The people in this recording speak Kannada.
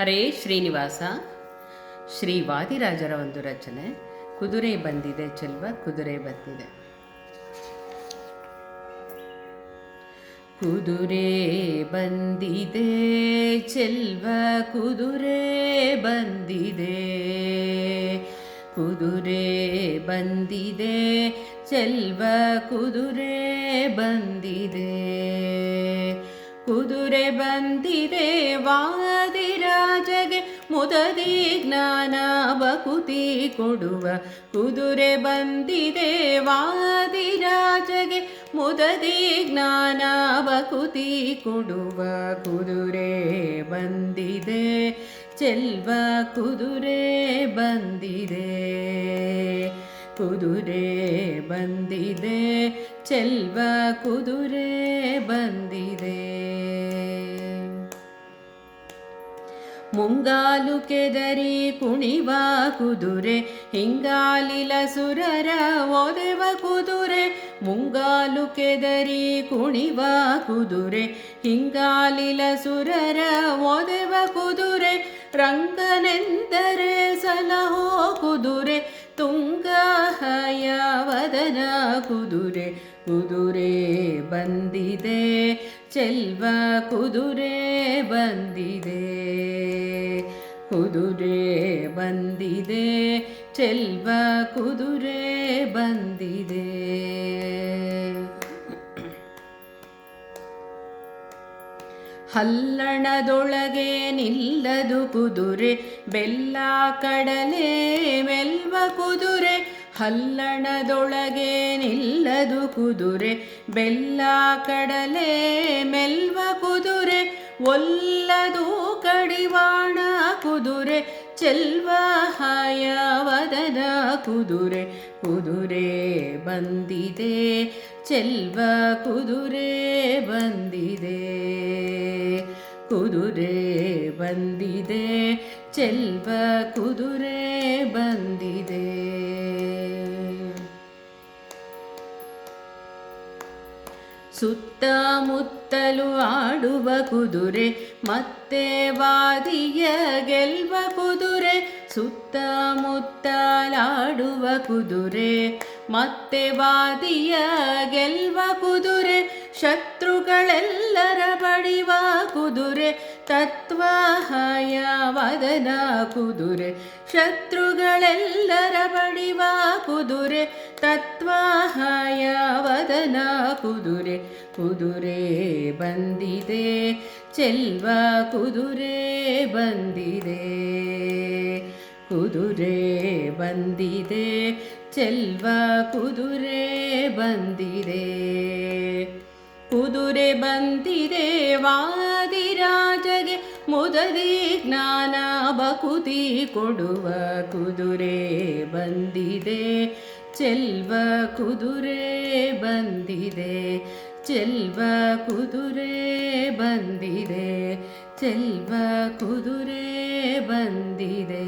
ಹರೇ ಶ್ರೀನಿವಾಸ. ಶ್ರೀ ವಾದಿರಾಜರ ಒಂದು ರಚನೆ. ಕುದುರೆ ಬಂದಿದೆ ಚೆಲ್ವ, ಕುದುರೆ ಬಂದಿದೆ. ಕುದುರೆ ಬಂದಿದೆ ಚೆಲ್ವ, ಕುದುರೆ ಬಂದಿದೆ. ಕುದುರೆ ಬಂದಿದೆ ಚೆಲ್ವ, ಕುದುರೆ ಬಂದಿದೆ. ಕುದುರೆ ಬಂದಿದೆ ವಾದಿರಾಜಗೆ, ಮುದದಿ ಜ್ಞಾನ ಬಕುತಿ ಕೊಡುವ. ಕುದುರೆ ಬಂದಿದೆ ವಾದಿರಾಜಗೆ, ಮುದದಿ ಜ್ಞಾನ ಬಕುತಿ ಕೊಡುವ. ಕುದುರೆ ಬಂದಿದೆ ಚೆಲ್ವ, ಕುದುರೆ ಬಂದಿದೆ. ಕುದುರೆ ಬಂದಿದೆ ಚೆಲ್ವ, ಕುದುರೆ ಬಂದಿದೆ. ಮುಂಗಾಲು ಕೆದರಿ ಕುಣಿವ ಕುದುರೆ, ಹಿಂಗಾಲಿಲ ಸುರರ ಒದೆವ ಕುದುರೆ. ಮುಂಗಾಲು ಕೆದರಿ ಕುಣಿವ ಕುದುರೆ, ಹಿಂಗಾಲಿಲ ಸುರರ ಒದೆವ ಕುದುರೆ. ರಂಗನೆಂದರೆ ಸಲಹೋ ಕುದುರೆ, ತುಂಗ ಹಯವದನ ಕುದುರೆ. ಕುದುರೆ ಬಂದಿದೆ ಚೆಲ್ವ, ಕುದುರೆ ಬಂದಿದೆ. ಕುದುರೆ ಬಂದಿದೆ ಚೆಲ್ವ, ಕುದುರೆ ಬಂದಿದೆ. ಹಲ್ಲಣದೊಳಗೆ ನಿಲ್ಲದು ಕುದುರೆ, ಬೆಲ್ಲ ಕಡಲೆ ಮೆಲ್ವ ಕುದುರೆ. ಹಲ್ಲಣದೊಳಗೆ ನಿಲ್ಲದು ಕುದುರೆ, ಬೆಲ್ಲ ಕಡಲೆ ಮೆಲ್ವ ಕುದುರೆ. ಒಲ್ಲದು ಕಡಿವಾಣ ಕುದುರೆ, ಚೆಲ್ವ ಹಯವದನ ಕುದುರೆ. ಕುದುರೆ ಬಂದಿದೆ ಚೆಲ್ವ, ಕುದುರೆ ಬಂದಿದೆ. ಕುದುರೆ ಬಂದಿದೆ ಚೆಲ್ವ, ಕುದುರೆ ಬಂದಿದೆ. ಸುತ್ತಮುತ್ತಲು ಆಡುವ ಕುದುರೆ, ಮತ್ತೆ ವಾದಿಯ ಗೆಲ್ವ ಕುದುರೆ. ಸುತ್ತಮುತ್ತಲಾಡುವ ಕುದುರೆ, ಮತ್ತೆ ವಾದಿಯ ಗೆಲ್ವ ಕುದುರೆ. ಶತ್ರುಗಳೆಲ್ಲರ ಬಡಿವ ಕುದುರೆ, ತತ್ವ ಹಯವದನ ಕುದುರೆ. ಶತ್ರುಗಳೆಲ್ಲರ ಬಡಿವ ಕುದುರೆ, ತತ್ವ ಹಯವದನ ಕುದುರೆ. ಕುದುರೆ ಬಂದಿದೆ ಚೆಲ್ವ, ಕುದುರೆ ಬಂದಿದೆ. ಕುದುರೆ ಬಂದಿದೆ ಚೆಲ್ವ, ಕುದುರೆ ಬಂದಿದೆ. ಕುದುರೆ ಬಂದಿದೆ ವಾದಿರಾಜಗೆ, ಮುದದಿ ಜ್ಞಾನ ಬಕುತಿ ಕೊಡುವ. ಕುದುರೆ ಬಂದಿದೆ ಚೆಲ್ವ, ಕುದುರೆ ಬಂದಿದೆ. ಚೆಲ್ವ ಕುದುರೆ ಬಂದಿದೆ, ಚೆಲ್ವ ಕುದುರೆ ಬಂದಿದೆ.